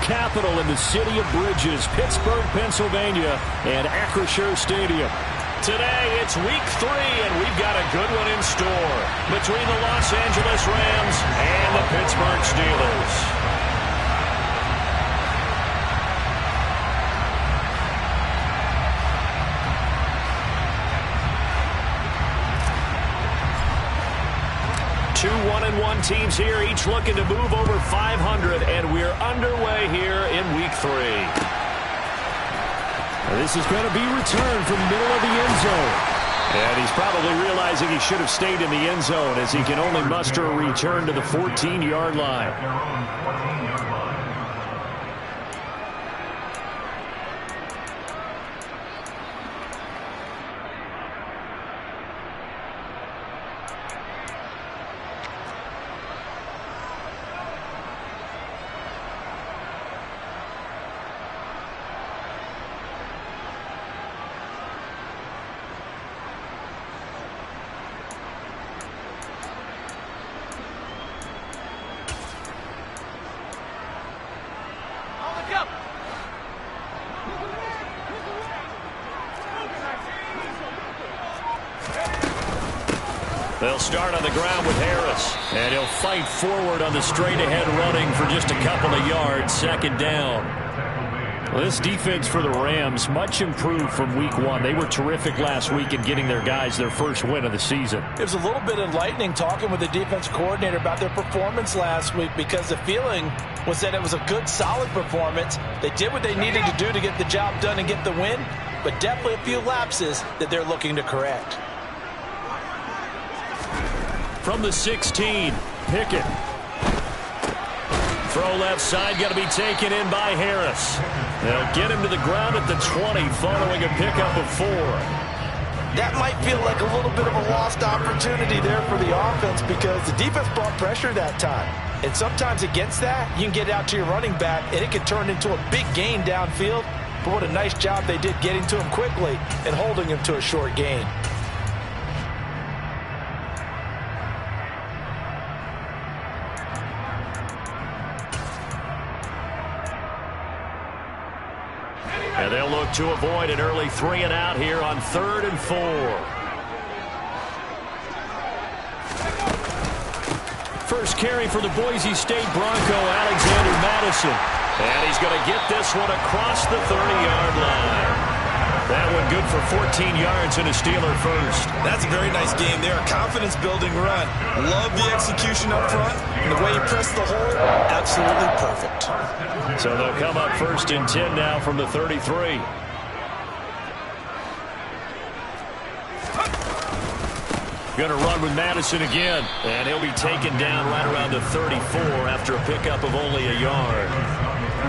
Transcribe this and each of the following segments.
capital in the city of bridges, Pittsburgh, Pennsylvania, and Acrisure Stadium. Today, it's week 3, and we've got a good one in store between the Los Angeles Rams and the Pittsburgh Steelers. Two 1-1 teams here, each looking to move over 500, and we're underway here in week 3. This is going to be returned from the middle of the end zone. And he's probably realizing he should have stayed in the end zone as he can only muster a return to the 14-yard line. They'll start on the ground with Harris, and he'll fight forward on the straight-ahead running for just a couple of yards, second down. Well, this defense for the Rams, much improved from week 1. They were terrific last week in getting their guys their first win of the season. It was a little bit enlightening talking with the defense coordinator about their performance last week because the feeling was that it was a good, solid performance. They did what they needed to do to get the job done and get the win, but definitely a few lapses that they're looking to correct. From the 16, Pickett. Throw left side, got to be taken in by Harris. They'll get him to the ground at the 20 following a pickup of 4. That might feel like a little bit of a lost opportunity there for the offense because the defense brought pressure that time. And sometimes against that, you can get out to your running back, and it can turn into a big gain downfield. But what a nice job they did getting to him quickly and holding him to a short gain. And they'll look to avoid an early 3 and out here on 3rd and 4. First carry for the Boise State Bronco, Alexander Mattison. And he's going to get this one across the 30-yard line. That one good for 14 yards and a Steeler first. That's a very nice game there. A confidence-building run. Love the execution up front. And the way he pressed the hole, absolutely perfect. So they'll come up 1st and 10 now from the 33. Going to run with Madison again. And he'll be taken down right around the 34 after a pickup of only a yard.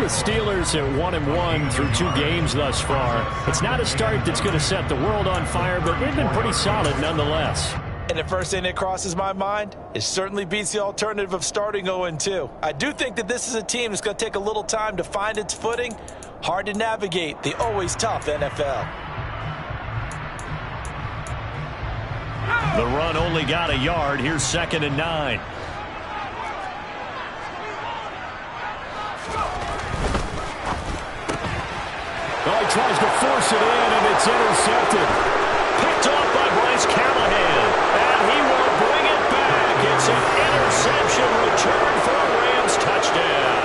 The Steelers at 1-1 through 2 games thus far. It's not a start that's going to set the world on fire, but they've been pretty solid nonetheless. And the first thing that crosses my mind is certainly beats the alternative of starting 0-2. I do think that this is a team that's going to take a little time to find its footing. Hard to navigate the always tough NFL. The run only got a yard. Here's 2nd and 9. Oh, he tries to force it in, and it's intercepted. Picked off by Bryce Callahan, and he will bring it back. It's an interception return for a Rams touchdown.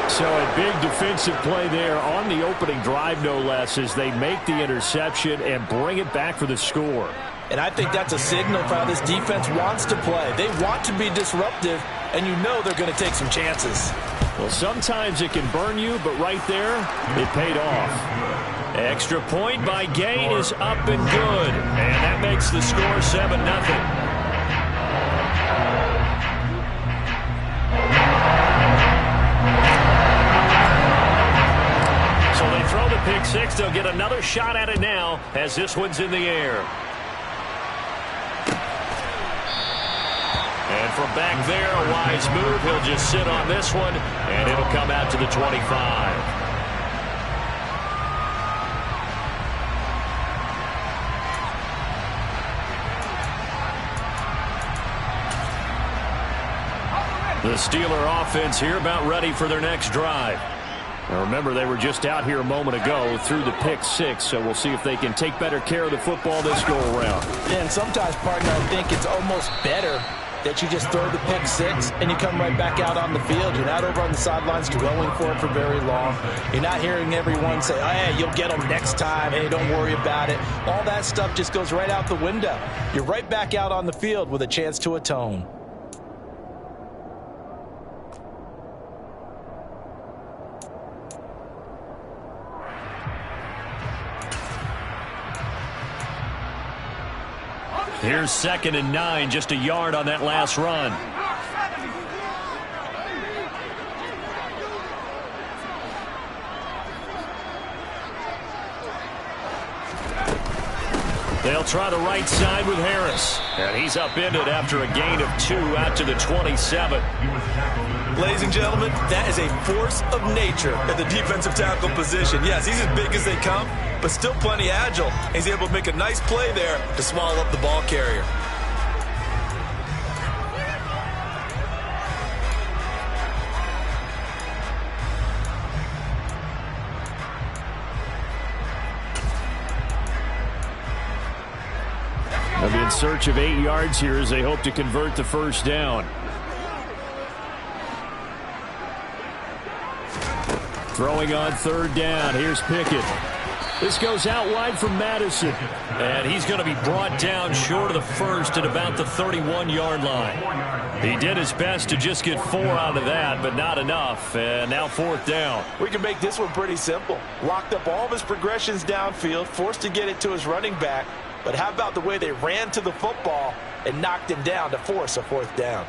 So a big defensive play there on the opening drive, no less, as they make the interception and bring it back for the score. And I think that's a signal for how this defense wants to play. They want to be disruptive, and you know they're going to take some chances. Well, sometimes it can burn you, but right there, it paid off. Extra point by Gay is up and good. And that makes the score 7-0. So they throw the pick six. They'll get another shot at it now as this one's in the air. And from back there, a wise move. He'll just sit on this one, and it'll come out to the 25. The Steeler offense here about ready for their next drive. Now remember, they were just out here a moment ago through the pick six, so we'll see if they can take better care of the football this go-around. And sometimes, partner, I think it's almost better that you just throw the pick six and you come right back out on the field. You're not over on the sidelines dwelling for it for very long. You're not hearing everyone say, oh, hey, you'll get them next time. Hey, don't worry about it. All that stuff just goes right out the window. You're right back out on the field with a chance to atone. Here's 2nd and 9, just a yard on that last run. They'll try the right side with Harris. And he's upended after a gain of 2 out to the 27. Ladies and gentlemen, that is a force of nature at the defensive tackle position. Yes, he's as big as they come, but still plenty agile. He's able to make a nice play there to swallow up the ball carrier. They'll be in search of 8 yards here as they hope to convert the first down. Throwing on 3rd down. Here's Pickett. This goes out wide from Madison. And he's going to be brought down short of the first at about the 31-yard line. He did his best to just get 4 out of that, but not enough. And now 4th down. We can make this one pretty simple. Locked up all of his progressions downfield, forced to get it to his running back. But how about the way they ran to the football and knocked him down to force a 4th down?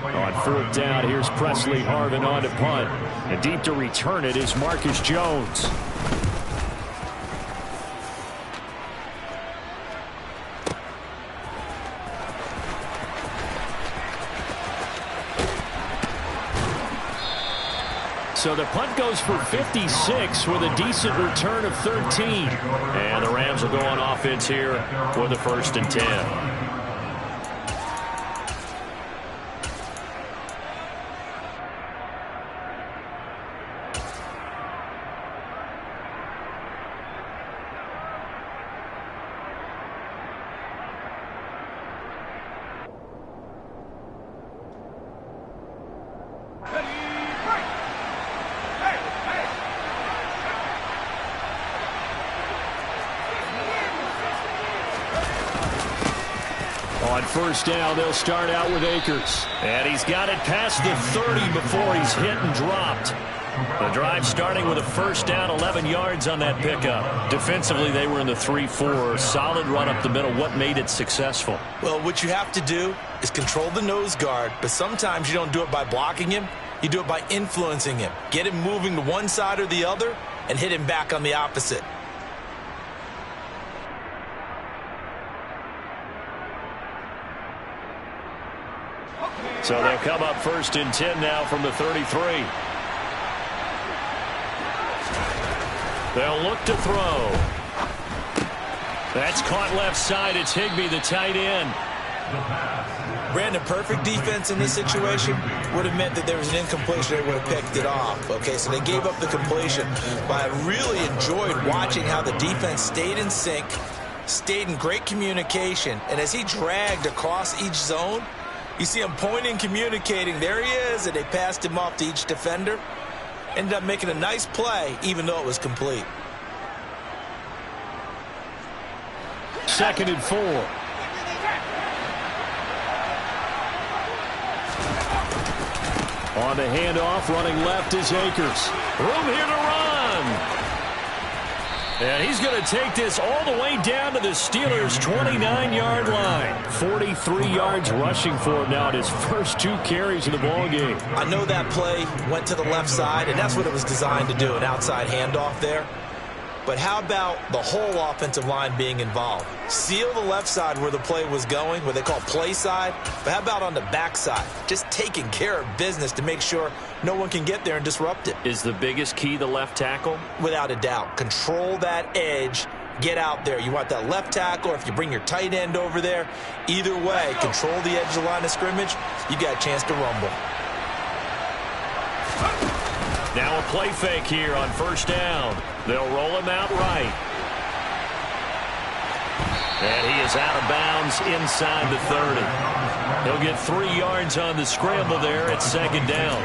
On 4th down, here's Presley Harvin on to punt. And deep to return it is Marcus Jones. So the punt goes for 56 with a decent return of 13. And the Rams will go on offense here with a 1st and 10. On 1st down, they'll start out with Akers. And he's got it past the 30 before he's hit and dropped. The drive starting with a 1st down, 11 yards on that pickup. Defensively, they were in the 3-4. Solid run up the middle. What made it successful? Well, what you have to do is control the nose guard, but sometimes you don't do it by blocking him. You do it by influencing him. Get him moving to one side or the other and hit him back on the opposite. So they'll come up 1st and 10 now from the 33. They'll look to throw. That's caught left side. It's Higbee, the tight end. Brandon, perfect defense in this situation would have meant that there was an incompletion. They would have picked it off. Okay, so they gave up the completion. But I really enjoyed watching how the defense stayed in sync, stayed in great communication. And as he dragged across each zone, you see him pointing, communicating. There he is, and they passed him off to each defender. Ended up making a nice play, even though it was complete. 2nd and 4. On the handoff, running left is Akers. Room here to run. And he's going to take this all the way down to the Steelers' 29-yard line. 43 yards rushing for him now at his first 2 carries of the ballgame. I know that play went to the left side, and that's what it was designed to do, an outside handoff there. But how about the whole offensive line being involved? Seal the left side where the play was going, what they call play side. But how about on the back side? Just taking care of business to make sure no one can get there and disrupt it. Is the biggest key the left tackle? Without a doubt. Control that edge. Get out there. You want that left tackle, or if you bring your tight end over there, either way, control the edge of the line of scrimmage, you got a chance to rumble. Now a play fake here on first down. They'll roll him out right. And he is out of bounds inside the 30. He'll get 3 yards on the scramble there at second down.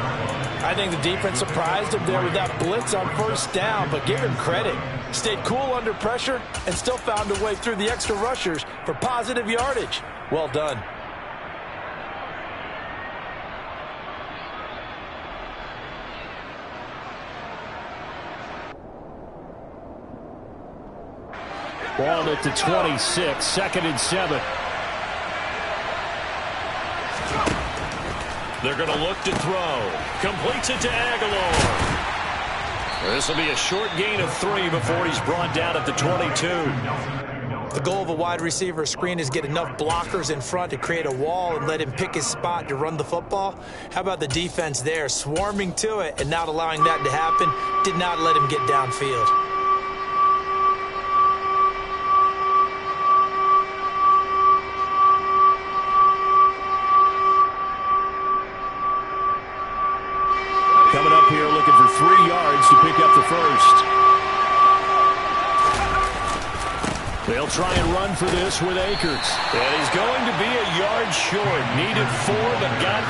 I think the defense surprised him there with that blitz on first down, but give him credit. Stayed cool under pressure and still found a way through the extra rushers for positive yardage. Well done. Ball at the 26, 2nd and 7. They're going to look to throw. Completes it to Aguilar. This will be a short gain of 3 before he's brought down at the 22. The goal of a wide receiver screen is get enough blockers in front to create a wall and let him pick his spot to run the football. How about the defense there, swarming to it and not allowing that to happen? Did not let him get downfield. Coming up here looking for 3 yards to pick up the first. They'll try and run for this with Akers. And he's going to be a yard short. Needed 4, but got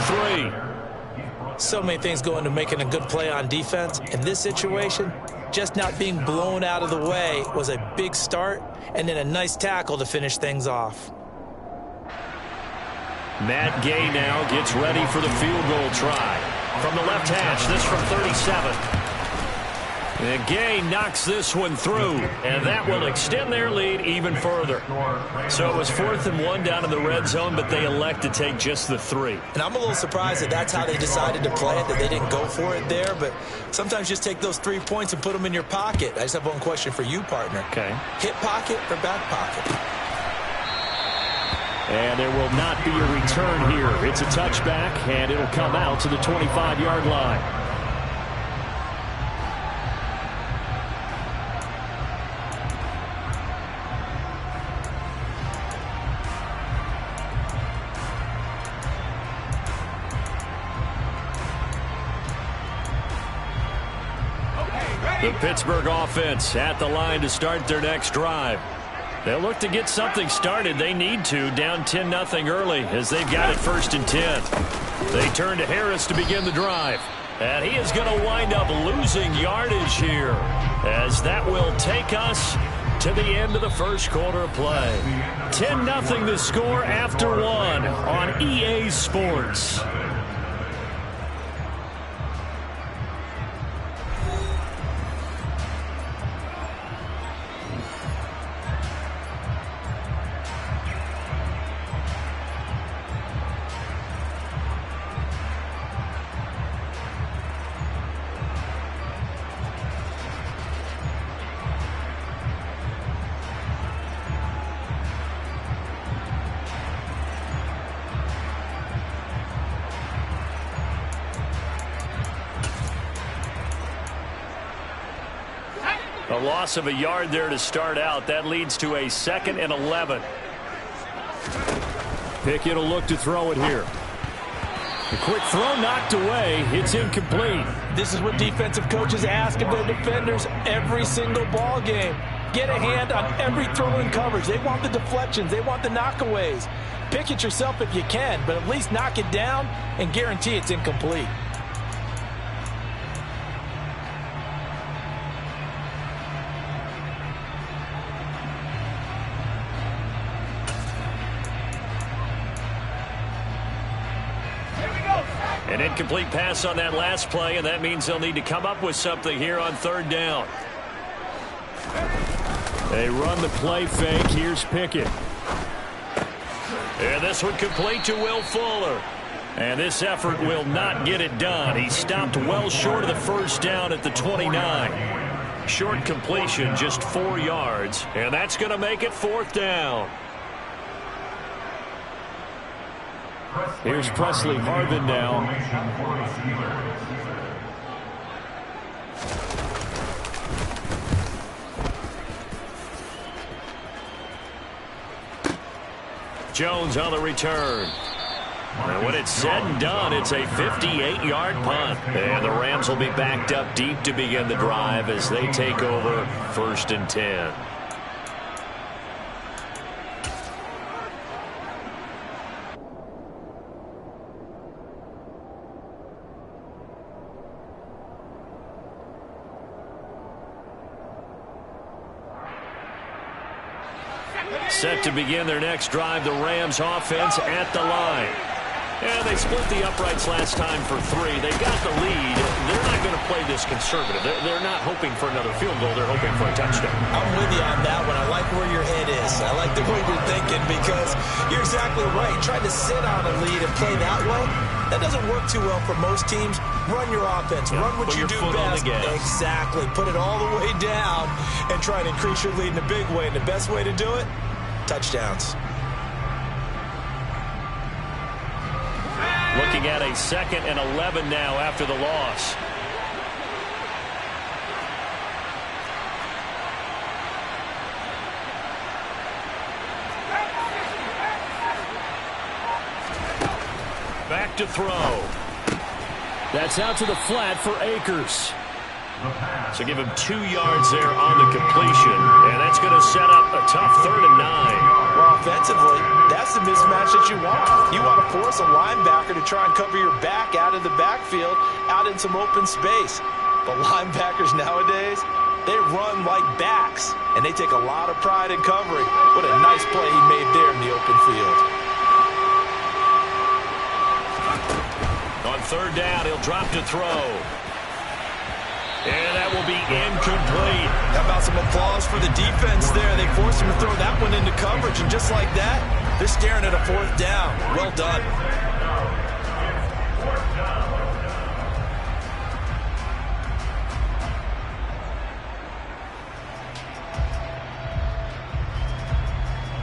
3. So many things go into making a good play on defense. In this situation, just not being blown out of the way was a big start, and then a nice tackle to finish things off. Matt Gay now gets ready for the field goal try. From the left hash, this from 37. And Gay knocks this one through, and that will extend their lead even further. So it was 4th and 1 down in the red zone, but they elect to take just the 3. And I'm a little surprised that that's how they decided to play it, that they didn't go for it there. But sometimes just take those 3 points and put them in your pocket. I just have one question for you, partner. Okay. Hip pocket or back pocket? And there will not be a return here. It's a touchback, and it'll come out to the 25-yard line. The Pittsburgh offense at the line to start their next drive. They'll look to get something started. They need to, down 10-0 early as they've got it 1st and 10. They turn to Harris to begin the drive. And he is going to wind up losing yardage here as that will take us to the end of the first quarter of play. 10-0 the score after 1 on EA Sports. A loss of a yard there to start out. That leads to a 2nd and 11. Pickett will look to throw it here. A quick throw knocked away. It's incomplete. This is what defensive coaches ask of their defenders every single ball game. Get a hand on every throw in coverage. They want the deflections. They want the knockaways. Pick it yourself if you can, but at least knock it down and guarantee it's incomplete. An incomplete pass on that last play, and that means they'll need to come up with something here on 3rd down. They run the play fake. Here's Pickett. And this one complete to Will Fuller. And this effort will not get it done. He stopped well short of the first down at the 29. Short completion, just 4 yards, and that's going to make it 4th down. Here's Presley Harvin now. Jones on the return. And when it's said and done, it's a 58-yard punt. And the Rams will be backed up deep to begin the drive as they take over 1st and 10. Set to begin their next drive, the Rams offense at the line. And they split the uprights last time for 3. They got the lead. They're not going to play this conservative. They're not hoping for another field goal. They're hoping for a touchdown. I'm with you on that one. I like where your head is. I like the way you're thinking because you're exactly right. Trying to sit on a lead and play that way, that doesn't work too well for most teams. Run your offense. Run what you do best. Exactly. Put it all the way down and try and increase your lead in a big way. And the best way to do it, touchdowns. Looking at a 2nd and 11 now after the loss. Back to throw. That's out to the flat for Akers. So give him 2 yards there on the completion, and that's going to set up a tough 3rd and 9. Well, offensively, that's the mismatch that you want. You want to force a linebacker to try and cover your back out of the backfield, out in some open space. But linebackers nowadays, they run like backs, and they take a lot of pride in covering. What a nice play he made there in the open field. On 3rd down, he'll drop to throw. And that will be incomplete. How about some applause for the defense there? They forced him to throw that one into coverage, and just like that, they're staring at a 4th down. Well done.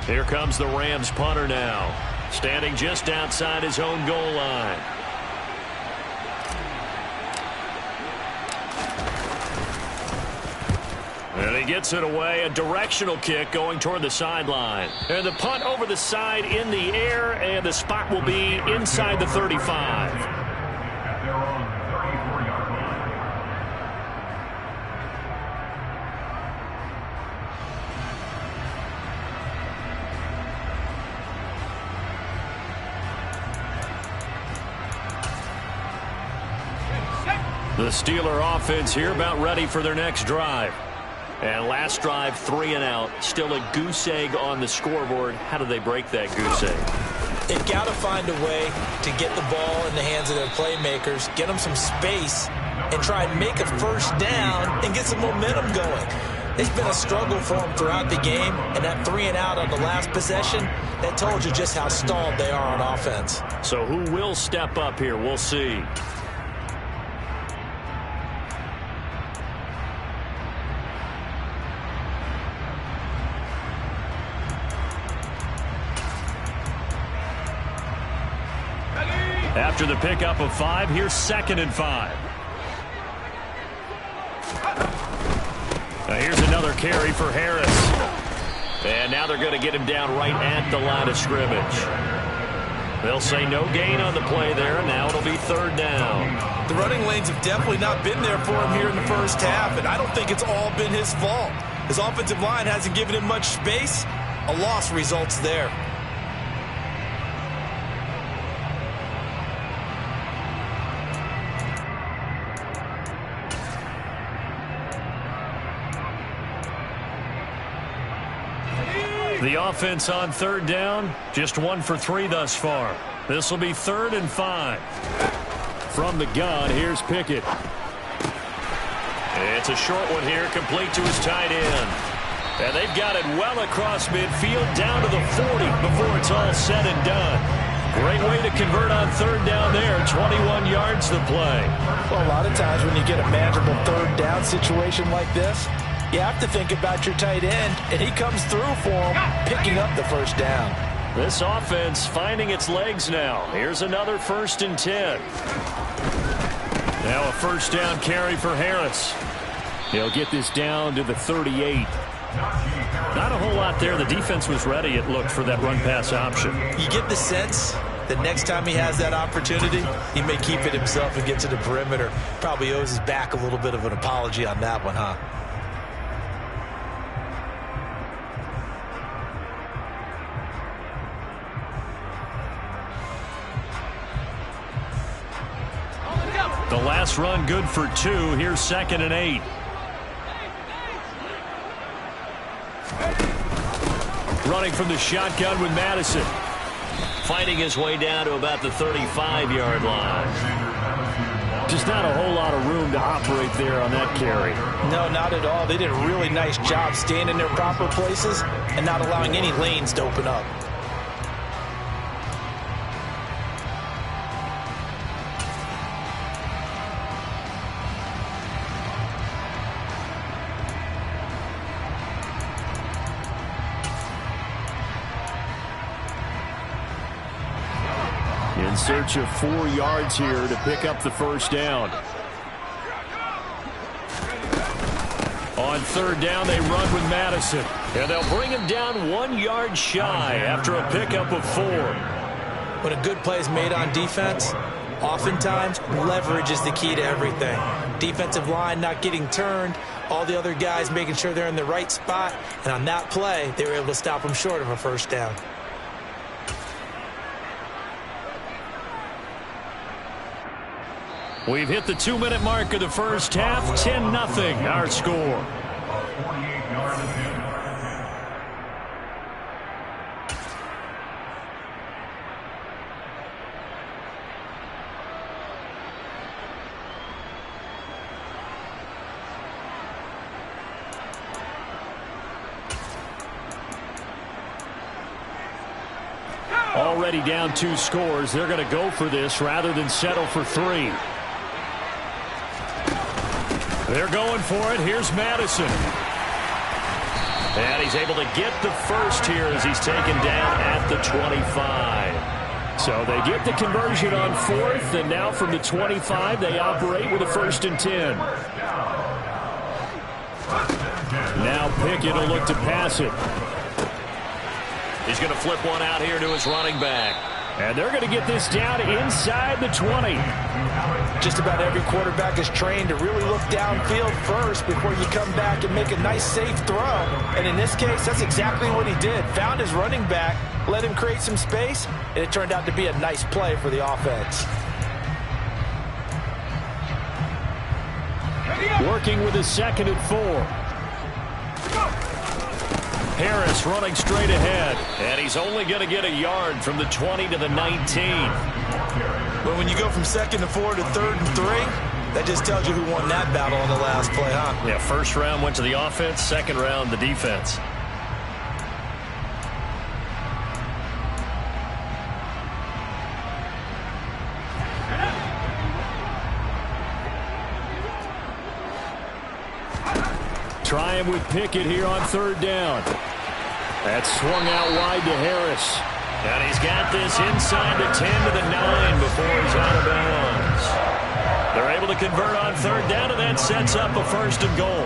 Here comes the Rams punter now, standing just outside his own goal line. And he gets it away, a directional kick going toward the sideline. And the punt over the side in the air, and the spot will be inside the 35. The Steeler offense here about ready for their next drive. And last drive, 3 and out. Still a goose egg on the scoreboard. How do they break that goose egg? They've got to find a way to get the ball in the hands of their playmakers, get them some space, and try and make a 1st down and get some momentum going. It's been a struggle for them throughout the game, and that 3 and out on the last possession, that told you just how stalled they are on offense. So who will step up here? We'll see. After the pickup of 5, here's 2nd and 5. Now here's another carry for Harris. And now they're going to get him down right at the line of scrimmage. They'll say no gain on the play there. Now it'll be 3rd down. The running lanes have definitely not been there for him here in the first half, and I don't think it's all been his fault. His offensive line hasn't given him much space. A loss results there. The offense on 3rd down, just 1 for 3 thus far. This will be 3rd and 5. From the gun, here's Pickett. It's a short one here, complete to his tight end. And they've got it well across midfield, down to the 40 before it's all said and done. Great way to convert on third down there. 21 yards to play. Well, a lot of times when you get a manageable third down situation like this, you have to think about your tight end, and he comes through for him, picking up the first down. This offense finding its legs now. Here's another 1st and 10. Now a first down carry for Harris. He'll get this down to the 38. Not a whole lot there. The defense was ready, it looked, for that run-pass option. You get the sense that next time he has that opportunity, he may keep it himself and get to the perimeter. Probably owes his back a little bit of an apology on that one, huh? The last run good for 2. Here's 2nd and 8. Running from the shotgun with Madison. Finding his way down to about the 35-yard line. Just not a whole lot of room to operate there on that carry. No, not at all. They did a really nice job staying in their proper places and not allowing any lanes to open up. In search of 4 yards here to pick up the first down. On third down, they run with Madison. And they'll bring him down 1 yard shy after a pickup of 4. When a good play is made on defense, oftentimes leverage is the key to everything. Defensive line not getting turned, all the other guys making sure they're in the right spot. And on that play, they were able to stop them short of a first down. We've hit the 2-minute mark of the first half. 10-0 our score. Already down 2 scores. They're going to go for this rather than settle for 3. They're going for it. Here's Madison. And he's able to get the first here as he's taken down at the 25. So they get the conversion on 4th, and now from the 25, they operate with a 1st and 10. Now Pickett will look to pass it. He's going to flip one out here to his running back. And they're going to get this down inside the 20. Just about every quarterback is trained to really look downfield first before you come back and make a nice, safe throw. And in this case, that's exactly what he did. Found his running back, let him create some space, and it turned out to be a nice play for the offense. Working with a 2nd and 4. Harris running straight ahead, and he's only going to get a yard from the 20 to the 19. But when you go from 2nd and 4 to 3rd and 3, that just tells you who won that battle on the last play, huh? Yeah, first round went to the offense, second round the defense. Trying with Pickett here on third down. That's swung out wide to Harris. And he's got this inside the 10 to the 9 before he's out of bounds. They're able to convert on third down, and that sets up a 1st and goal.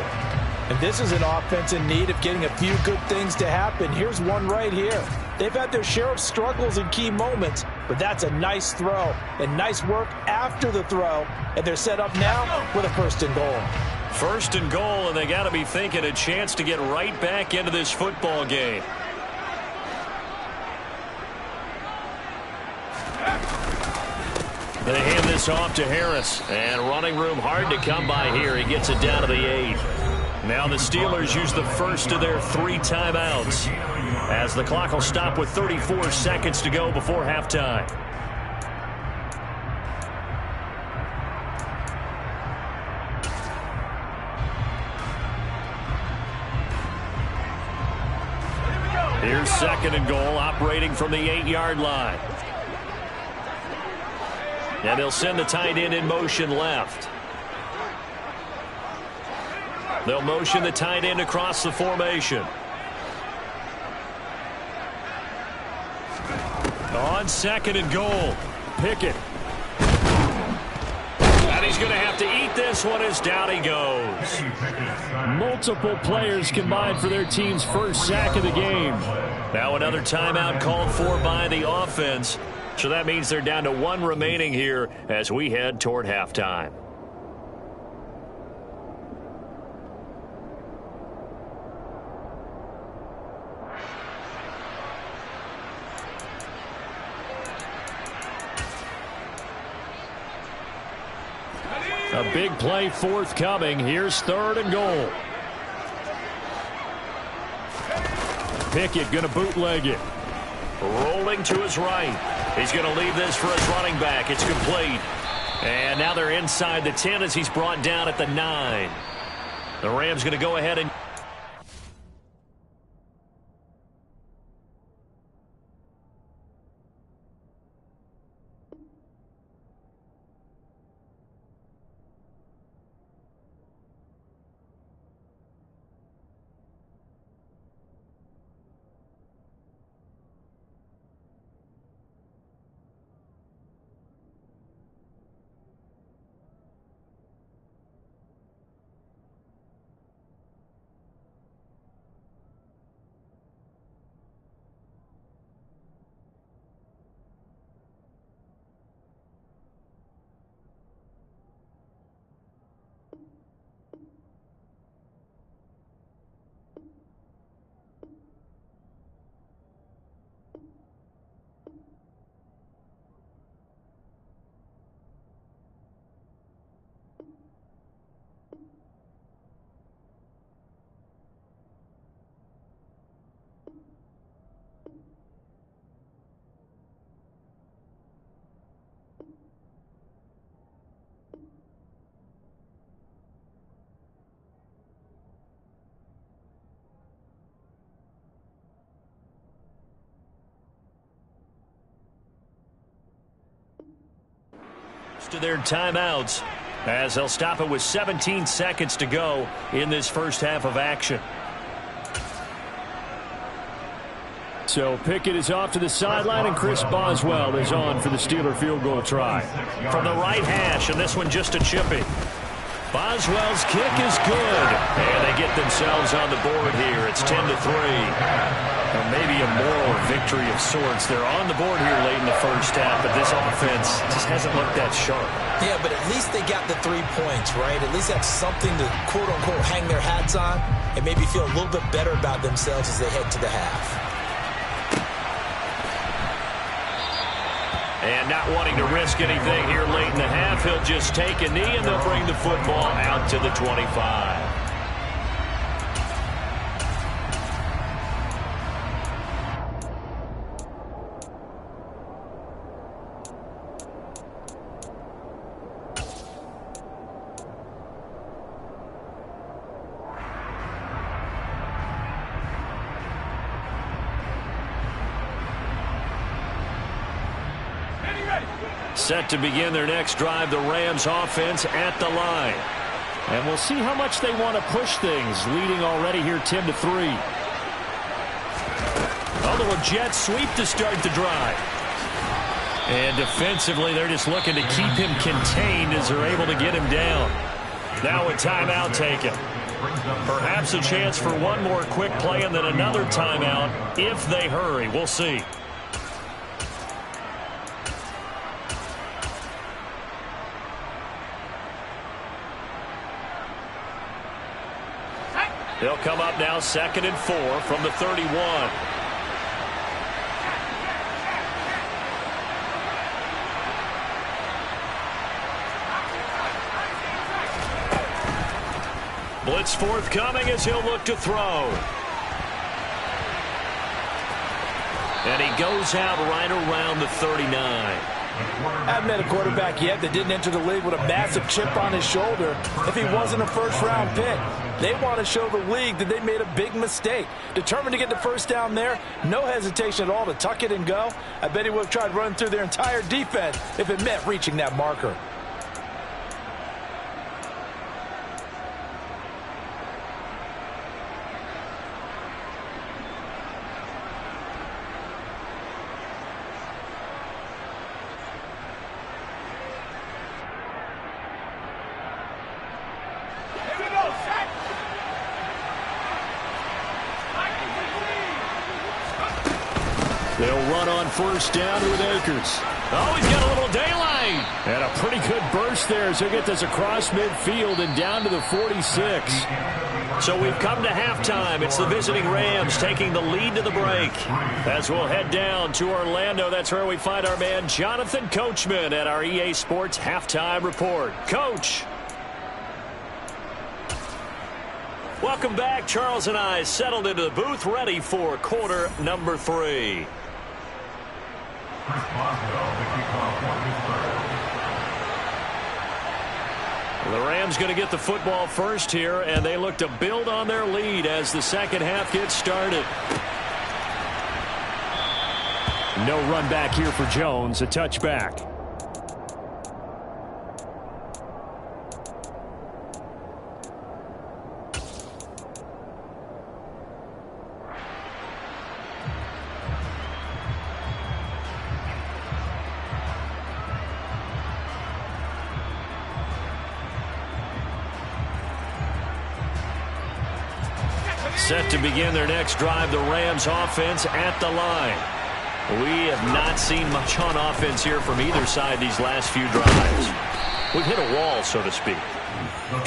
And this is an offense in need of getting a few good things to happen. Here's one right here. They've had their share of struggles in key moments, but that's a nice throw and nice work after the throw. And they're set up now with a 1st and goal. 1st and goal, and they got to be thinking a chance to get right back into this football game. They hand this off to Harris, and running room hard to come by here. He gets it down to the 8. Now the Steelers use the first of their 3 timeouts as the clock will stop with 34 seconds to go before halftime. Here's 2nd and goal, operating from the 8-yard line. And they'll send the tight end in motion left. They'll motion the tight end across the formation. On 2nd and goal, Pickett. And he's going to have to eat this one as down he goes. Multiple players combined for their team's first sack of the game. Now another timeout called for by the offense. So that means they're down to 1 remaining here as we head toward halftime. A big play forthcoming. Here's 3rd and goal. Pickett going to bootleg it. Rolling to his right. He's going to leave this for his running back. It's complete. And now they're inside the 10 as he's brought down at the 9. The Rams going to go ahead and... to their timeouts as they'll stop it with 17 seconds to go in this first half of action. So Pickett is off to the sideline, and Chris Boswell is on for the Steeler field goal try. From the right hash, and this one just a chippy. Boswell's kick is good, and they get themselves on the board here. It's 10-3. Or maybe a moral victory of sorts. They're on the board here late in the first half, but this offense just hasn't looked that sharp. Yeah, but at least they got the 3 points, right? At least that's something to, quote-unquote, hang their hats on and maybe feel a little bit better about themselves as they head to the half. And not wanting to risk anything here late in the half, he'll just take a knee, and they'll bring the football out to the 25. Set to begin their next drive, the Rams offense at the line. And we'll see how much they want to push things, leading already here 10-3. A little jet sweep to start the drive. And defensively, they're just looking to keep him contained as they're able to get him down. Now a timeout taken. Perhaps a chance for one more quick play and then another timeout if they hurry. We'll see. They'll come up now 2nd and 4 from the 31. Blitz forthcoming as he'll look to throw. And he goes out right around the 39. Haven't met a quarterback yet that didn't enter the league with a massive chip on his shoulder if he wasn't a first-round pick. They want to show the league that they made a big mistake. Determined to get the first down there, no hesitation at all to tuck it and go. I bet he would have tried running through their entire defense if it meant reaching that marker. They'll run on first down with Akers. Oh, he's got a little daylight. And a pretty good burst there as he'll get this across midfield and down to the 46. So we've come to halftime. It's the visiting Rams taking the lead to the break. As we'll head down to Orlando, that's where we find our man Jonathan Coachman at our EA Sports Halftime Report. Coach. Welcome back. Charles and I settled into the booth ready for quarter number 3. The Rams going to get the football first here, and they look to build on their lead as the second half gets started. No run back here for Jones, a touchback. Set to begin their next drive, the Rams offense at the line. We have not seen much on offense here from either side these last few drives. We've hit a wall, so to speak.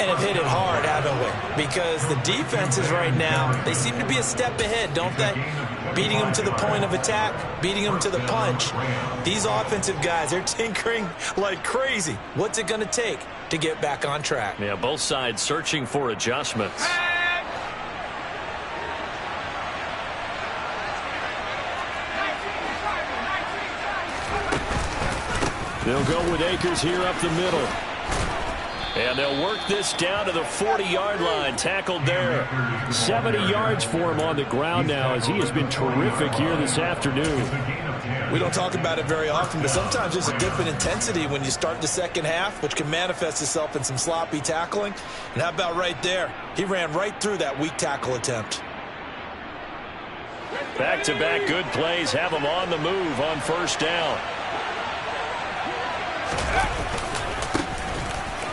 And have hit it hard, haven't we? Because the defenses right now, they seem to be a step ahead, don't they? Beating them to the point of attack, beating them to the punch. These offensive guys, they're tinkering like crazy. What's it going to take to get back on track? Yeah, both sides searching for adjustments. They'll go with Akers here up the middle. And they'll work this down to the 40-yard line. Tackled there. 70 yards for him on the ground now as he has been terrific here this afternoon. We don't talk about it very often, but sometimes there's a dip in intensity when you start the second half, which can manifest itself in some sloppy tackling. And how about right there? He ran right through that weak tackle attempt. Back-to-back good plays have him on the move on first down.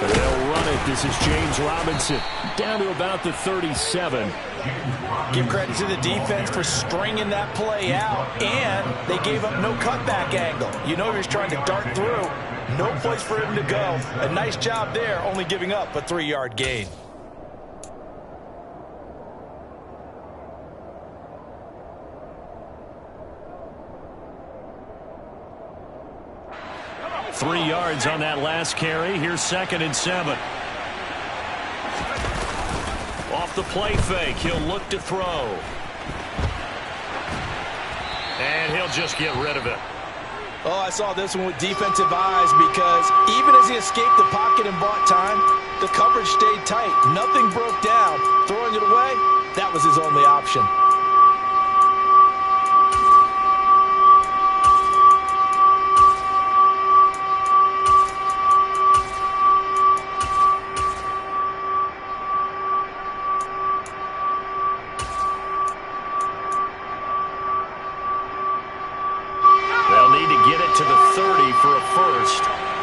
They'll run it. This is James Robinson down to about the 37. Give credit to the defense for stringing that play out, and they gave up no cutback angle. You know he was trying to dart through. No place for him to go. A nice job there, only giving up a 3-yard gain. Three yards on that last carry. Here's 2nd and 7. Off the play fake, he'll look to throw. And he'll just get rid of it. Oh, I saw this one with defensive eyes because even as he escaped the pocket and bought time, the coverage stayed tight. Nothing broke down. Throwing it away, that was his only option.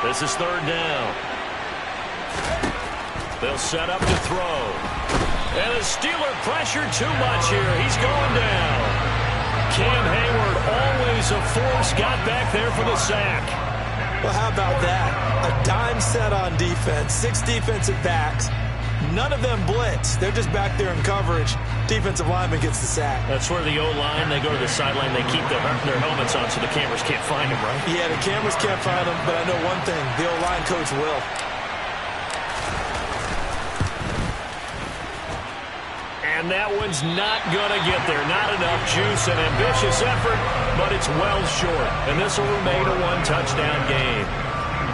This is 3rd down. They'll set up to throw. And the Steeler pressure too much here. He's going down. Cam Hayward, always a force, got back there for the sack. Well, how about that? A dime set on defense. 6 defensive backs. None of them blitz. They're just back there in coverage. Defensive lineman gets the sack. That's where the O-line, they go to the sideline, they keep their helmets on so the cameras can't find them, right? Yeah, the cameras can't find them, but I know one thing. The O-line coach will. And And that one's not going to get there. Not enough juice. An ambitious effort, but it's well short. And this will remain a one-touchdown game.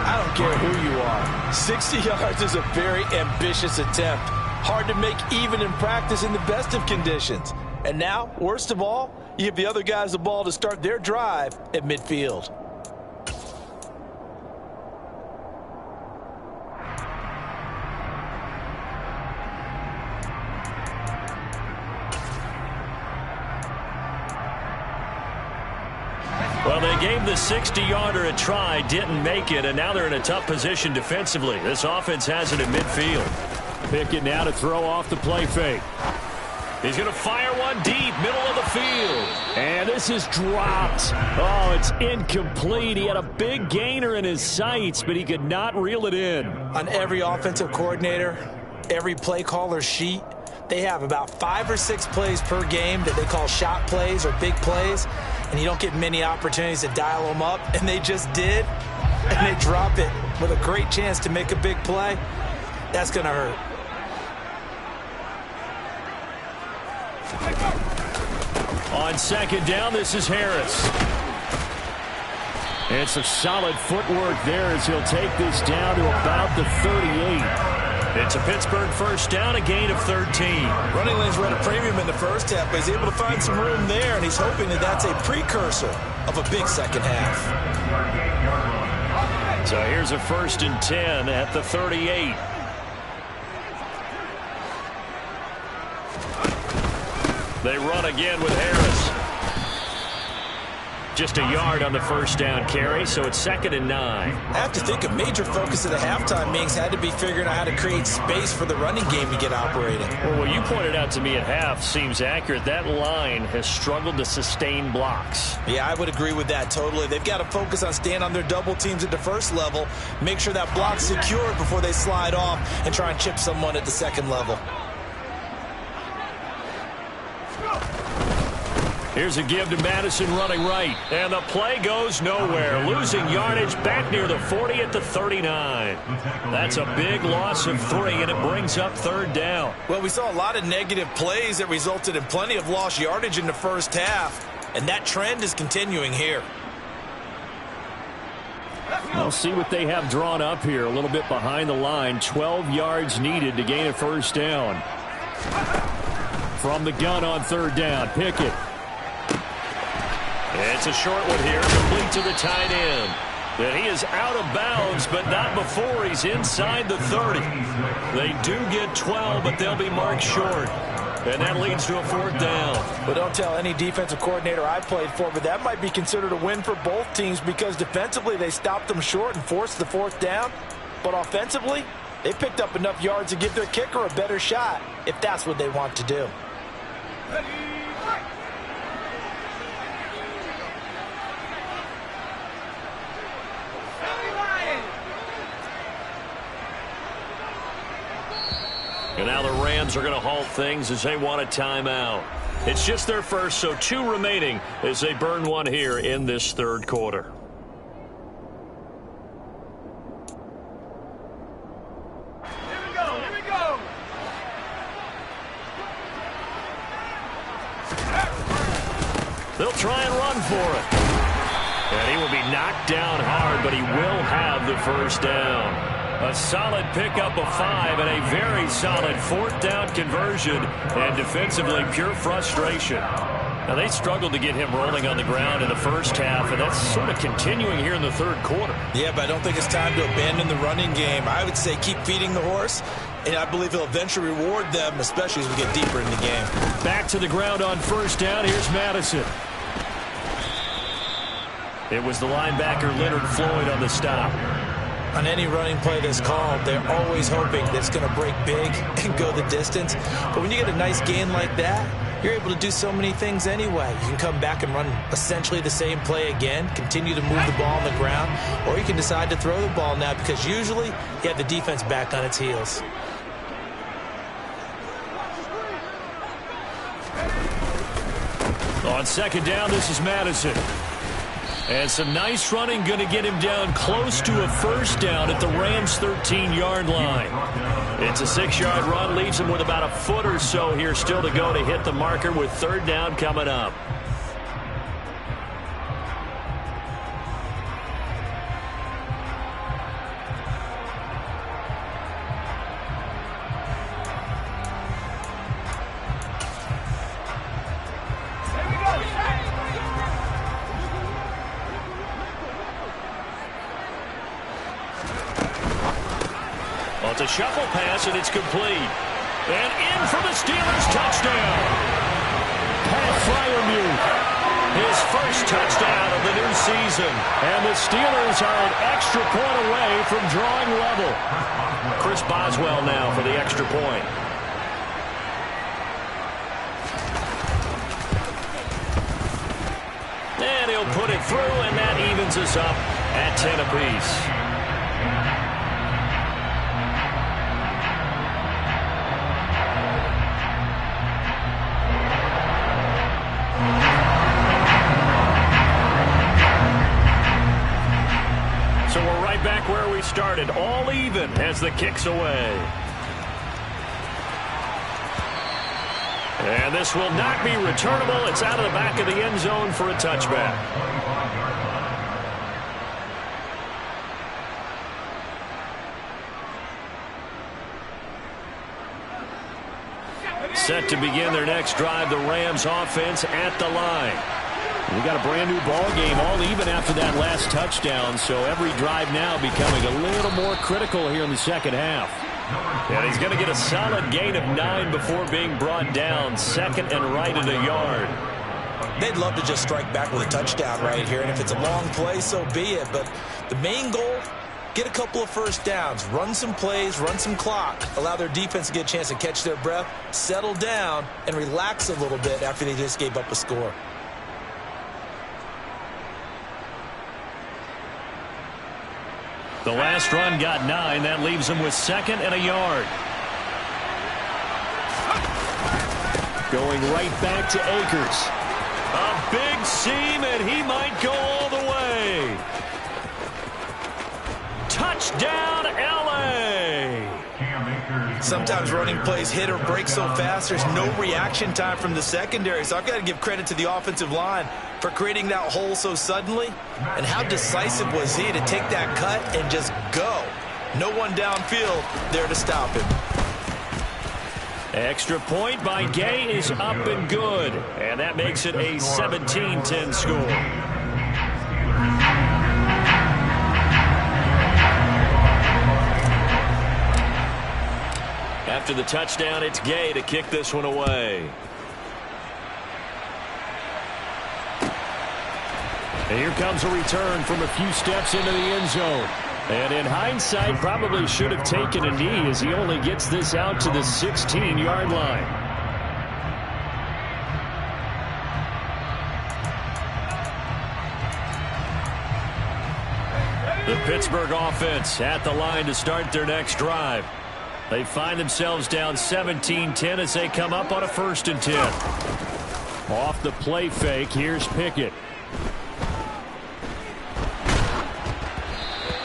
I don't care who you are. 60 yards is a very ambitious attempt. Hard to make even in practice in the best of conditions. And now, worst of all, you give the other guys the ball to start their drive at midfield. Well, they gave the 60-yarder a try, didn't make it, and now they're in a tough position defensively. This offense has it at midfield. Pickett now to throw off the play fake. He's going to fire one deep, middle of the field. And this is dropped. Oh, it's incomplete. He had a big gainer in his sights, but he could not reel it in. On every offensive coordinator, every play caller sheet, they have about 5 or 6 plays per game that they call shot plays or big plays, and you don't get many opportunities to dial them up, and they just did, and they drop it with a great chance to make a big play. That's going to hurt. On second down, this is Harris. It's a solid footwork there as he'll take this down to about the 38. It's a Pittsburgh first down, a gain of 13. Running lanes were at a premium in the first half, but he's able to find some room there, and he's hoping that that's a precursor of a big second half. So here's a 1st and 10 at the 38. They run again with Harris. Just a yard on the first down carry, so it's 2nd and 9. I have to think a major focus of the halftime meetings had to be figuring out how to create space for the running game to get operating. Well, what you pointed out to me at half seems accurate. That line has struggled to sustain blocks. Yeah, I would agree with that totally. They've got to focus on staying on their double teams at the first level, make sure that block's secured before they slide off and try and chip someone at the second level. Here's a give to Madison running right. And the play goes nowhere. Losing yardage back near the 40 at the 39. That's a big loss of 3, and it brings up 3rd down. Well, we saw a lot of negative plays that resulted in plenty of lost yardage in the first half, and that trend is continuing here. We'll see what they have drawn up here. A little bit behind the line. 12 yards needed to gain a first down. From the gun on 3rd down, Pickett. It's a short one here, complete to the tight end. And he is out of bounds, but not before he's inside the 30. They do get 12, but they'll be marked short. And that leads to a 4th down. Well, don't tell any defensive coordinator I played for, but that might be considered a win for both teams because defensively they stopped them short and forced the 4th down. But offensively, they picked up enough yards to give their kicker a better shot if that's what they want to do. And now the Rams are going to halt things as they want a timeout. It's just their first, so 2 remaining as they burn one here in this 3rd quarter. Here we go. They'll try and run for it. And he will be knocked down hard, but he will have the first down. A solid pickup of 5 and a very solid 4th down conversion. And defensively, pure frustration. Now, they struggled to get him rolling on the ground in the first half, and that's sort of continuing here in the 3rd quarter. Yeah, but I don't think it's time to abandon the running game. I would say keep feeding the horse, and I believe he'll eventually reward them, especially as we get deeper in the game. Back to the ground on 1st down. Here's Madison. It was the linebacker Leonard Floyd on the stop. On any running play that's called, they're always hoping that it's going to break big and go the distance. But when you get a nice gain like that, you're able to do so many things anyway. You can come back and run essentially the same play again, continue to move the ball on the ground, or you can decide to throw the ball now because usually you have the defense back on its heels. On 2nd down, this is Madison. And some nice running going to get him down close to a first down at the Rams' 13-yard line. It's a 6-yard run, leaves him with about a foot or so here still to go to hit the marker with third down coming up. It's a shuffle pass, and it's complete. And in for the Steelers' touchdown. Pat Freiermuth, his first touchdown of the new season. And the Steelers are an extra point away from drawing level. Chris Boswell now for the extra point. And he'll put it through, and that evens us up at 10 apiece. So we're right back where we started, all even as the kick's away. And this will not be returnable. It's out of the back of the end zone for a touchback. Set to begin their next drive, the Rams offense at the line. We got a brand new ball game, all even after that last touchdown, so every drive now becoming a little more critical here in the second half. And he's going to get a solid gain of 9 before being brought down, second and right at a yard. They'd love to just strike back with a touchdown right here, and if it's a long play, so be it. But the main goal, get a couple of first downs, run some plays, run some clock, allow their defense to get a chance to catch their breath, settle down, and relax a little bit after they just gave up a score. The last run got 9. That leaves him with second and a yard. Going right back to Akers. A big seam, and he might go all the way. Touchdown, L.A. Sometimes running plays hit or break so fast, there's no reaction time from the secondary. So I've got to give credit to the offensive line for creating that hole so suddenly. And how decisive was he to take that cut and just go? No one downfield there to stop him. Extra point by Gay is up and good. And that makes it a 17-10 score. After the touchdown, it's Gay to kick this one away. And here comes a return from a few steps into the end zone. And in hindsight, probably should have taken a knee as he only gets this out to the 16-yard line. The Pittsburgh offense at the line to start their next drive. They find themselves down 17-10 as they come up on a 1st and 10. Off the play fake, here's Pickett.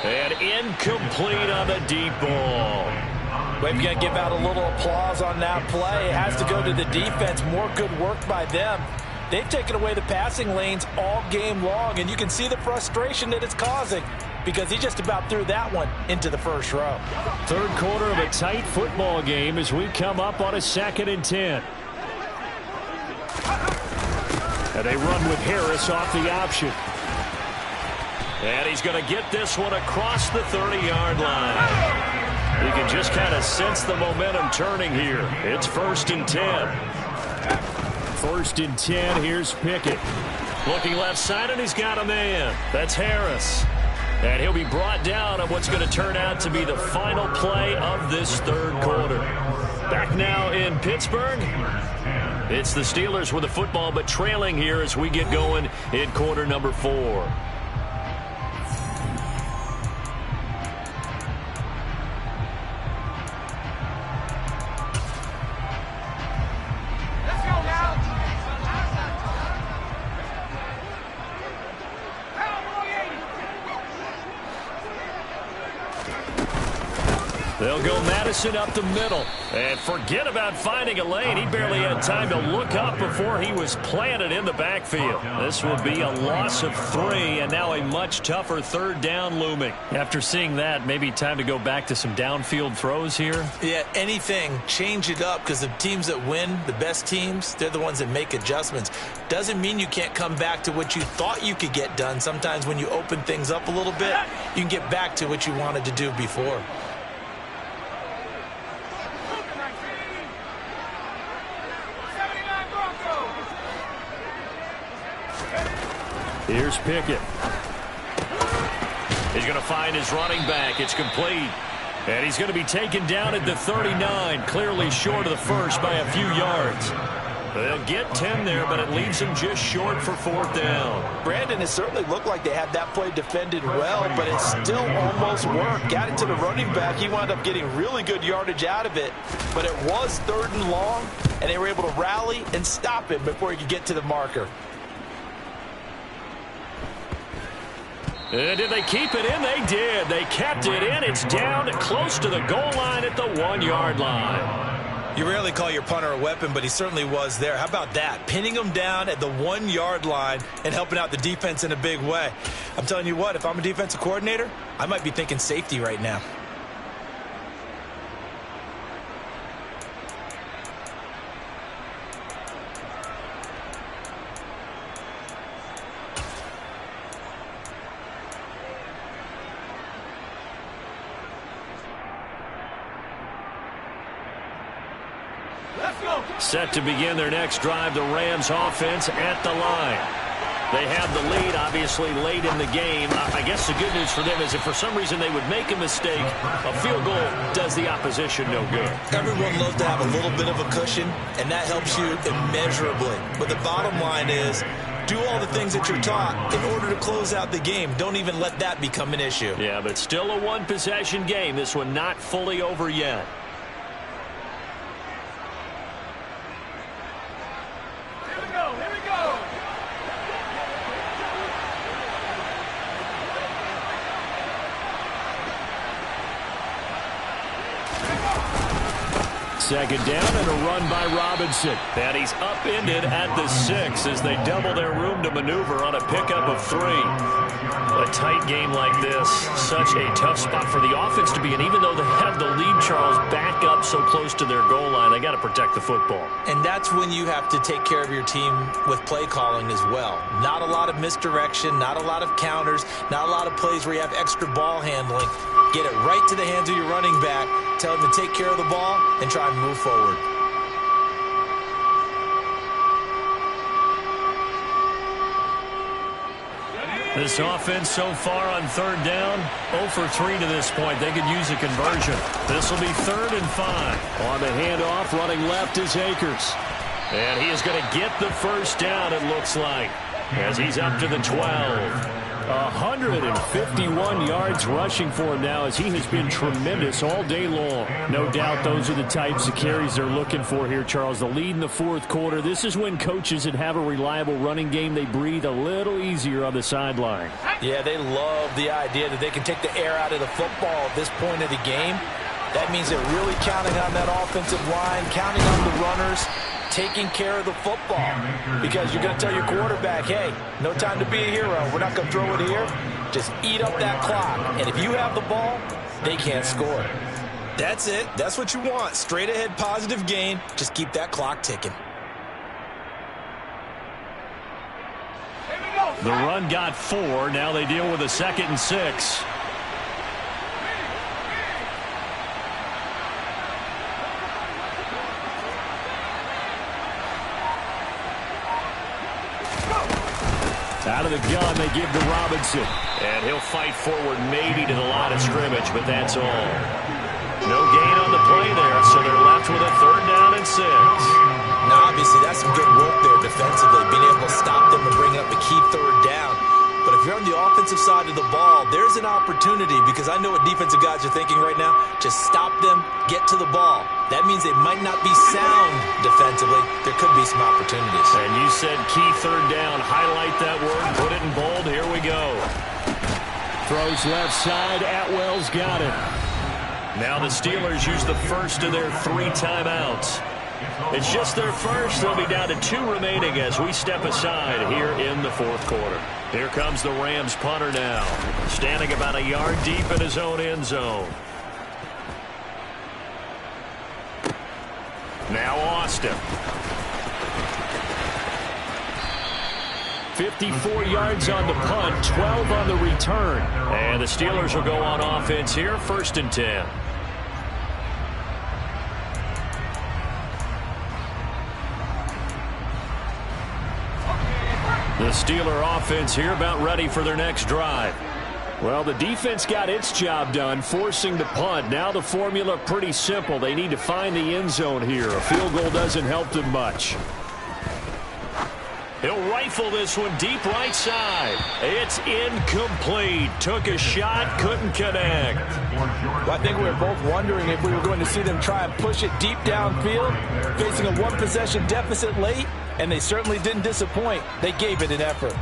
And incomplete on the deep ball. We've got to give out a little applause on that play. It has to go to the defense. More good work by them. They've taken away the passing lanes all game long, and you can see the frustration that it's causing because he just about threw that one into the first row. Third quarter of a tight football game as we come up on a 2nd and 10. And they run with Harris off the option. And he's going to get this one across the 30-yard line. You can just kind of sense the momentum turning here. It's 1st and 10. 1st and 10, here's Pickett. Looking left side, and he's got a man. That's Harris. And he'll be brought down on what's going to turn out to be the final play of this third quarter. Back now in Pittsburgh. It's the Steelers with the football, but trailing here as we get going in quarter number 4. They'll go Madison up the middle. And forget about finding a lane. He barely had time to look up before he was planted in the backfield. This will be a loss of 3, and now a much tougher third down looming. After seeing that, maybe time to go back to some downfield throws here. Yeah, anything. Change it up, because the teams that win, the best teams, they're the ones that make adjustments. Doesn't mean you can't come back to what you thought you could get done. Sometimes when you open things up a little bit, you can get back to what you wanted to do before. Here's Pickett. He's going to find his running back. It's complete. And he's going to be taken down at the 39, clearly short of the first by a few yards. They'll get 10 there, but it leaves him just short for 4th down. Brandon, it certainly looked like they had that play defended well, but it still almost worked. Got it to the running back. He wound up getting really good yardage out of it, but it was 3rd and long, and they were able to rally and stop him before he could get to the marker. Did they keep it in? They did. They kept it in. It's down close to the goal line at the 1-yard line. You rarely call your punter a weapon, but he certainly was there. How about that? Pinning him down at the 1-yard line and helping out the defense in a big way. I'm telling you what, if I'm a defensive coordinator, I might be thinking safety right now. Set to begin their next drive, the Rams offense at the line. They have the lead, obviously, late in the game. I guess the good news for them is if for some reason they would make a mistake, a field goal does the opposition no good. Everyone loves to have a little bit of a cushion, and that helps you immeasurably. But the bottom line is, do all the things that you're taught in order to close out the game. Don't even let that become an issue. Yeah, but still a one-possession game. This one not fully over yet. Second down and a run by Robinson. And he's upended at the 6 as they double their room to maneuver on a pickup of 3. A tight game like this, such a tough spot for the offense to be in. Even though they have the lead, Charles, back up so close to their goal line, they got to protect the football. And that's when you have to take care of your team with play calling as well. Not a lot of misdirection, not a lot of counters, not a lot of plays where you have extra ball handling. Get it right to the hands of your running back, tell him to take care of the ball, and try and move forward. This offense so far on 3rd down, 0 for 3 to this point. They could use a conversion. This will be 3rd and 5. On the handoff, running left is Akers. And he is going to get the first down, it looks like, as he's up to the 12. 151 yards rushing for him now as he has been tremendous all day long. No doubt those are the types of carries they're looking for here, Charles. The lead in the 4th quarter. This is when coaches that have a reliable running game, they breathe a little easier on the sideline. Yeah, they love the idea that they can take the air out of the football at this point of the game. That means they're really counting on that offensive line, counting on the runners, taking care of the football, because you're going to tell your quarterback, hey, no time to be a hero. We're not going to throw it here. Just eat up that clock. And if you have the ball, they can't score. That's it. That's what you want. Straight ahead, positive gain. Just keep that clock ticking. The run got 4. Now they deal with a 2nd and 6. Out of the gun, they give to Robinson. And he'll fight forward maybe to the line of scrimmage, but that's all. No gain on the play there, so they're left with a 3rd down and 6. Now, obviously, that's some good work there defensively, being able to stop them and bring up a key 3rd down. But if you're on the offensive side of the ball, there's an opportunity, because I know what defensive guys are thinking right now. Just stop them, get to the ball. That means they might not be sound defensively. There could be some opportunities. And you said key 3rd down. Highlight that word. Put it in bold. Here we go. Throws left side. Atwell's got it. Now the Steelers use the first of their 3 timeouts. It's just their first. They'll be down to 2 remaining as we step aside here in the 4th quarter. Here comes the Rams punter now, standing about a yard deep in his own end zone. Now Austin. 54 yards on the punt, 12 on the return. And the Steelers will go on offense here, 1st and 10. The Steeler offense here about ready for their next drive. Well, the defense got its job done, forcing the punt. Now the formula pretty simple. They need to find the end zone here. A field goal doesn't help them much. He'll rifle this one deep right side. It's incomplete. Took a shot, couldn't connect. Well, I think we were both wondering if we were going to see them try and push it deep downfield, facing a 1-possession deficit late, and they certainly didn't disappoint. They gave it an effort.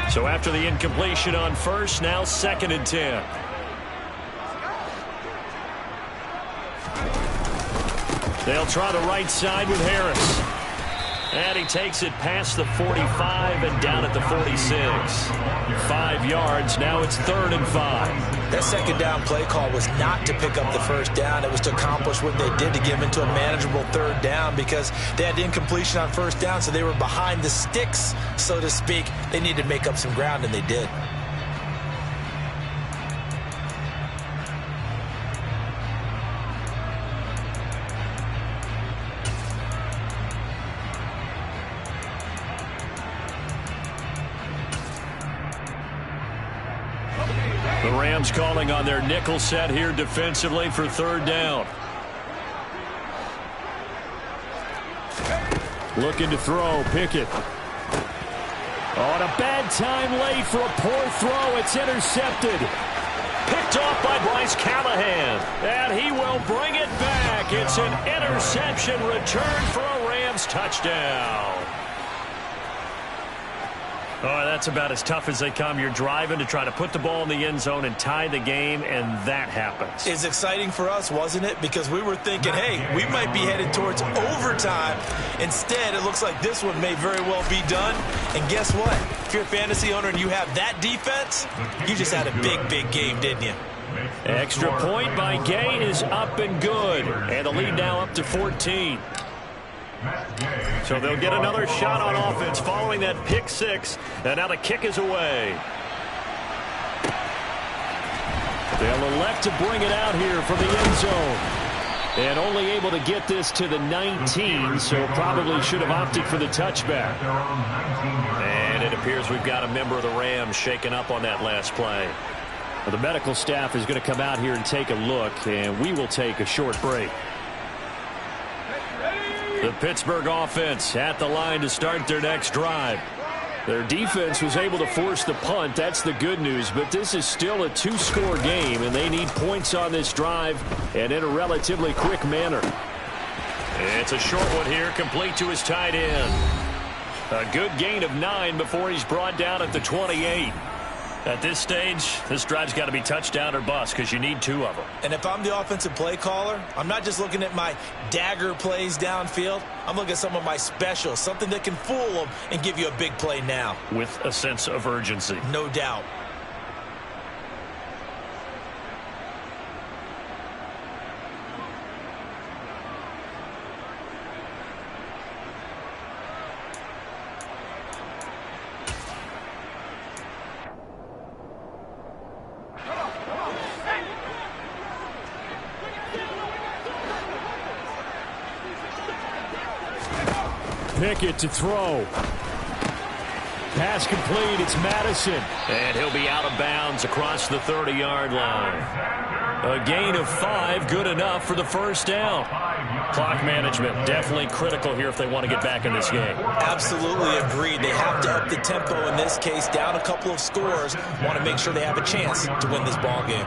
So after the incompletion on first, now 2nd and 10. They'll try the right side with Harris. And he takes it past the 45 and down at the 46. 5 yards. Now it's 3rd and 5. That 2nd down play call was not to pick up the 1st down. It was to accomplish what they did to get them into a manageable 3rd down because they had incompletion on 1st down, so they were behind the sticks, so to speak. They needed to make up some ground, and they did. The Rams calling on their nickel set here defensively for 3rd down. Looking to throw, Pickett. On a bad time late for a poor throw. It's intercepted. Picked off by Bryce Callahan. And he will bring it back. It's an interception return for a Rams touchdown. Oh, that's about as tough as they come. You're driving to try to put the ball in the end zone and tie the game, and that happens. It's exciting for us, wasn't it? Because we were thinking, hey, we might be headed towards overtime. Instead, it looks like this one may very well be done. And guess what? If you're a fantasy owner and you have that defense, you just had a big, big game, didn't you? Extra point by Gay is up and good. And the lead now up to 14. So they'll get another shot on offense following that pick 6. And now the kick is away. They'll elect to bring it out here from the end zone. And only able to get this to the 19, so probably should have opted for the touchback. And it appears we've got a member of the Rams shaken up on that last play. Well, the medical staff is going to come out here and take a look, and we will take a short break. The Pittsburgh offense at the line to start their next drive. Their defense was able to force the punt. That's the good news. But this is still a 2-score game, and they need points on this drive and in a relatively quick manner. It's a short one here, complete to his tight end. A good gain of 9 before he's brought down at the 28. At this stage, this drive's got to be touchdown or bust because you need 2 of them. And if I'm the offensive play caller, I'm not just looking at my dagger plays downfield. I'm looking at some of my specials, something that can fool them and give you a big play now. With a sense of urgency. No doubt. Pickett to throw. Pass complete. It's Madison. And he'll be out of bounds across the 30-yard line. A gain of 5, good enough for the 1st down. Clock management definitely critical here if they want to get back in this game. Absolutely agreed. They have to up the tempo in this case, down a couple of scores. Want to make sure they have a chance to win this ball game.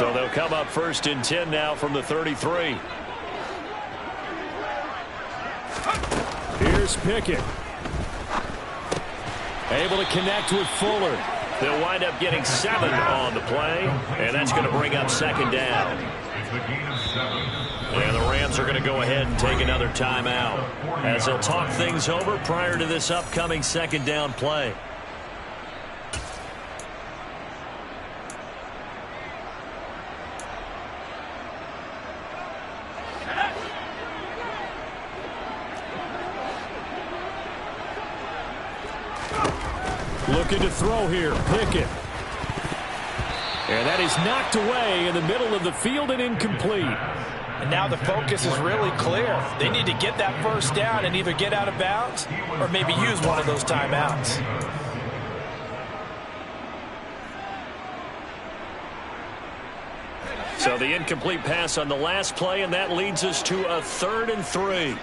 So they'll come up 1st and 10 now from the 33. Here's Pickett. Able to connect with Fuller. They'll wind up getting 7 on the play, and that's going to bring up 2nd down. And the Rams are going to go ahead and take another timeout as they'll talk things over prior to this upcoming 2nd down play. Looking to throw here, Pickett. And that is knocked away in the middle of the field and incomplete. And now the focus is really clear. They need to get that 1st down and either get out of bounds or maybe use one of those timeouts. So the incomplete pass on the last play, and that leads us to a 3rd and 3.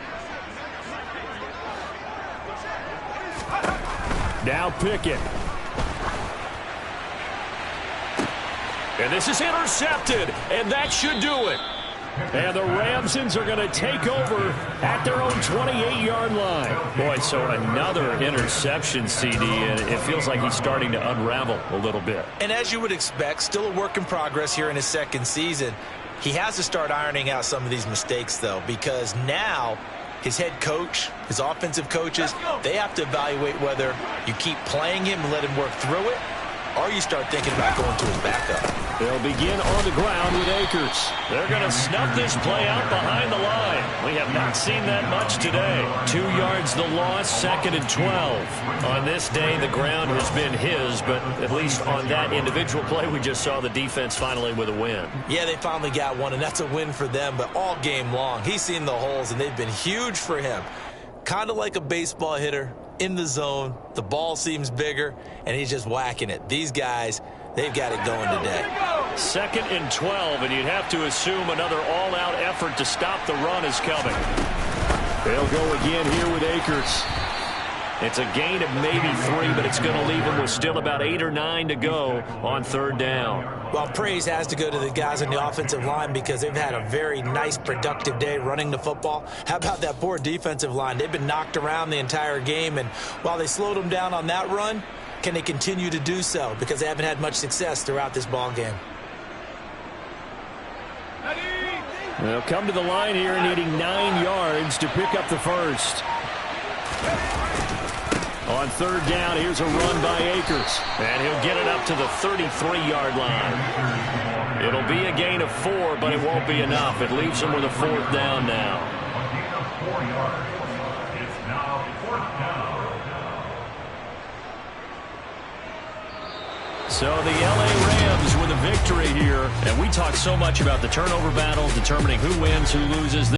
Now Pickett. And this is intercepted, and that should do it. And the Ramsons are going to take over at their own 28-yard line. Boy, so another interception, CD, and it feels like he's starting to unravel a little bit. And as you would expect, still a work in progress here in his 2nd season. He has to start ironing out some of these mistakes, though, because now his head coach, his offensive coaches, they have to evaluate whether you keep playing him and let him work through it, or you start thinking about going to his backup. They'll begin on the ground with Akers. They're going to snuff this play out behind the line. We have not seen that much today. 2 yards the loss, 2nd and 12. On this day, the ground has been his, but at least on that individual play, we just saw the defense finally with a win. Yeah, they finally got one, and that's a win for them, but all game long, he's seen the holes, and they've been huge for him. Kind of like a baseball hitter in the zone. The ball seems bigger, and he's just whacking it. These guys, they've got it going today. 2nd and 12, and you'd have to assume another all-out effort to stop the run is coming. They'll go again here with Akers. It's a gain of maybe 3, but it's going to leave them with still about 8 or 9 to go on 3rd down. Well, praise has to go to the guys on the offensive line because they've had a very nice, productive day running the football. How about that poor defensive line? They've been knocked around the entire game, and while they slowed them down on that run, can they continue to do so? Because they haven't had much success throughout this ball game. They'll come to the line here needing 9 yards to pick up the 1st. On 3rd down, here's a run by Akers. And he'll get it up to the 33-yard line. It'll be a gain of 4, but it won't be enough. It leaves him with a 4th down now. So the L.A. Rams with a victory here. And we talk so much about the turnover battle, determining who wins, who loses.